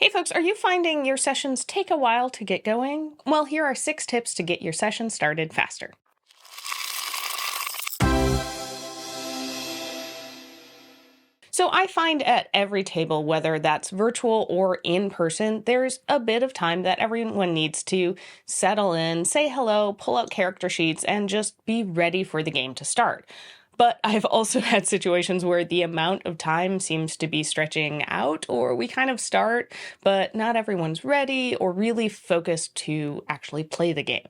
Hey folks, are you finding your sessions take a while to get going? Well, here are 6 tips to get your session started faster. So I find at every table, whether that's virtual or in person, there's a bit of time that everyone needs to settle in, say hello, pull out character sheets, and just be ready for the game to start. But I've also had situations where the amount of time seems to be stretching out, or we kind of start, but not everyone's ready or really focused to actually play the game.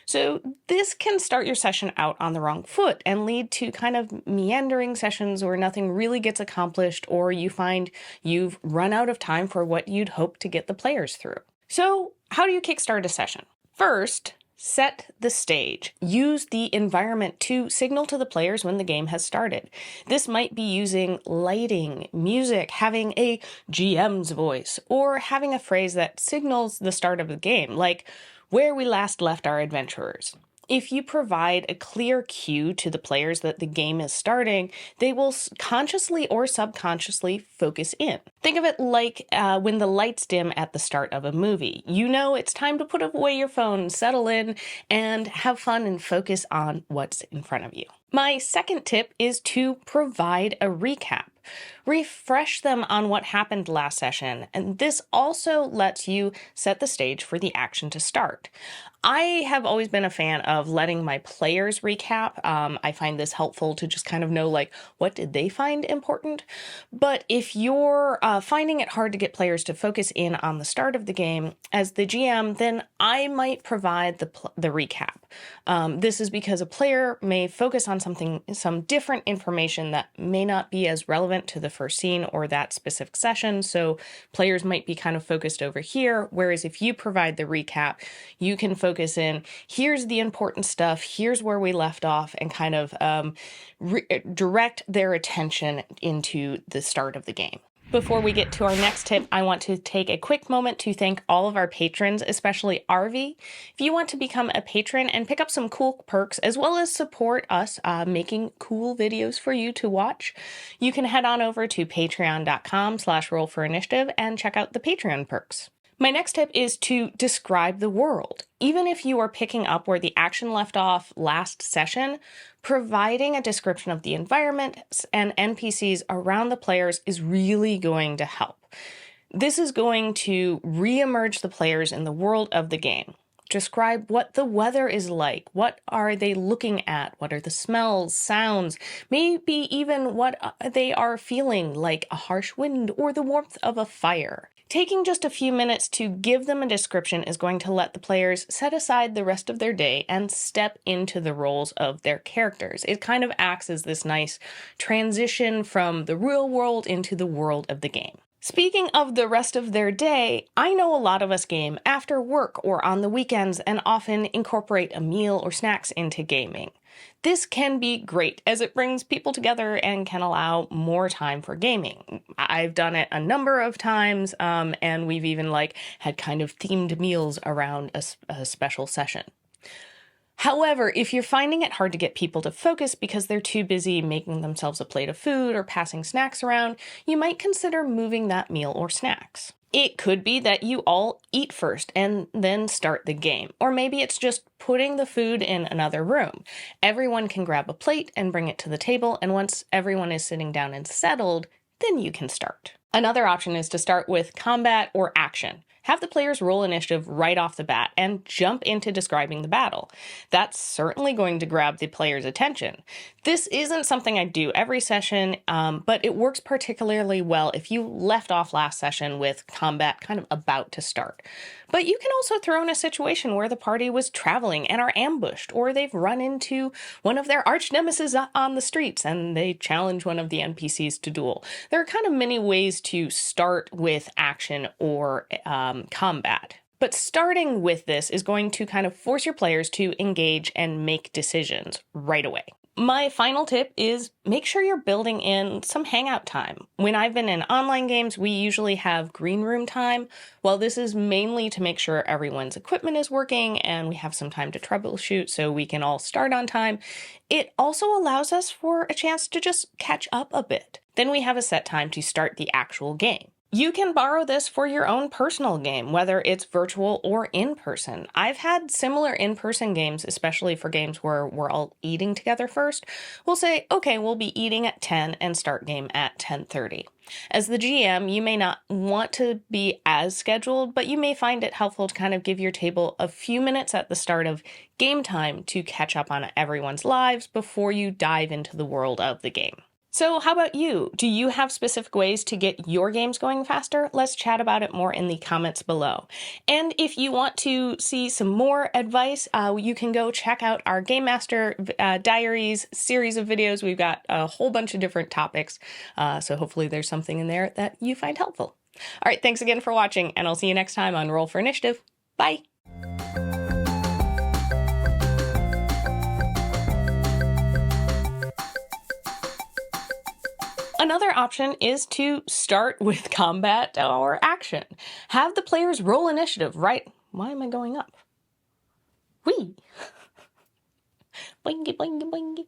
So, this can start your session out on the wrong foot and lead to kind of meandering sessions where nothing really gets accomplished, or you find you've run out of time for what you'd hope to get the players through. So, how do you kickstart a session? First, set the stage. Use the environment to signal to the players when the game has started. This might be using lighting, music, having a GM's voice, or having a phrase that signals the start of the game, like where we last left our adventurers. If you provide a clear cue to the players that the game is starting, they will consciously or subconsciously focus in. Think of it like when the lights dim at the start of a movie. You know it's time to put away your phone, settle in, and have fun and focus on what's in front of you. My second tip is to provide a recap. Refresh them on what happened last session, and this also lets you set the stage for the action to start. I have always been a fan of letting my players recap. I find this helpful to just kind of know, like, what did they find important? But if you're finding it hard to get players to focus in on the start of the game, as the GM, then I might provide the recap. This is because a player may focus on some different information that may not be as relevant to the first scene or that specific session. So players might be kind of focused over here. Whereas if you provide the recap, you can focus in, here's the important stuff, here's where we left off, and kind of direct their attention into the start of the game. Before we get to our next tip, I want to take a quick moment to thank all of our patrons, especially Arvi. If you want to become a patron and pick up some cool perks, as well as support us making cool videos for you to watch, you can head on over to patreon.com/rollforinitiative and check out the Patreon perks. My next tip is to describe the world. Even if you are picking up where the action left off last session, providing a description of the environment and NPCs around the players is really going to help. This is going to re-emerge the players in the world of the game. Describe what the weather is like. What are they looking at? What are the smells, sounds, maybe even what they are feeling, like a harsh wind or the warmth of a fire. Taking just a few minutes to give them a description is going to let the players set aside the rest of their day and step into the roles of their characters. It kind of acts as this nice transition from the real world into the world of the game. Speaking of the rest of their day, I know a lot of us game after work or on the weekends and often incorporate a meal or snacks into gaming. This can be great as it brings people together and can allow more time for gaming. I've done it a number of times, and we've even had kind of themed meals around a special session. However, if you're finding it hard to get people to focus because they're too busy making themselves a plate of food or passing snacks around, you might consider moving that meal or snacks. It could be that you all eat first and then start the game. Or maybe it's just putting the food in another room. Everyone can grab a plate and bring it to the table, and once everyone is sitting down and settled, then you can start. Another option is to start with combat or action. Have the players roll initiative right off the bat and jump into describing the battle. That's certainly going to grab the players' attention. This isn't something I do every session, but it works particularly well if you left off last session with combat kind of about to start. But you can also throw in a situation where the party was traveling and are ambushed, or they've run into one of their arch nemesis on the streets and they challenge one of the NPCs to duel. There are kind of many ways to start with action or combat. But starting with this is going to kind of force your players to engage and make decisions right away. My final tip is make sure you're building in some hangout time. When I've been in online games, we usually have green room time. Well, this is mainly to make sure everyone's equipment is working and we have some time to troubleshoot so we can all start on time. It also allows us for a chance to just catch up a bit. Then we have a set time to start the actual game. You can borrow this for your own personal game, whether it's virtual or in person. I've had similar in-person games, especially for games where we're all eating together first. We'll say, okay, we'll be eating at 10 and start game at 10:30. As the GM, you may not want to be as scheduled, but you may find it helpful to kind of give your table a few minutes at the start of game time to catch up on everyone's lives before you dive into the world of the game. So how about you? Do you have specific ways to get your games going faster? Let's chat about it more in the comments below. And if you want to see some more advice, you can go check out our Game Master Diaries series of videos. We've got a whole bunch of different topics, so hopefully there's something in there that you find helpful. All right, thanks again for watching, and I'll see you next time on Roll for Initiative. Bye! Another option is to start with combat or action. Have the players roll initiative, right? Why am I going up? Whee! Boingy, boingy, boingy.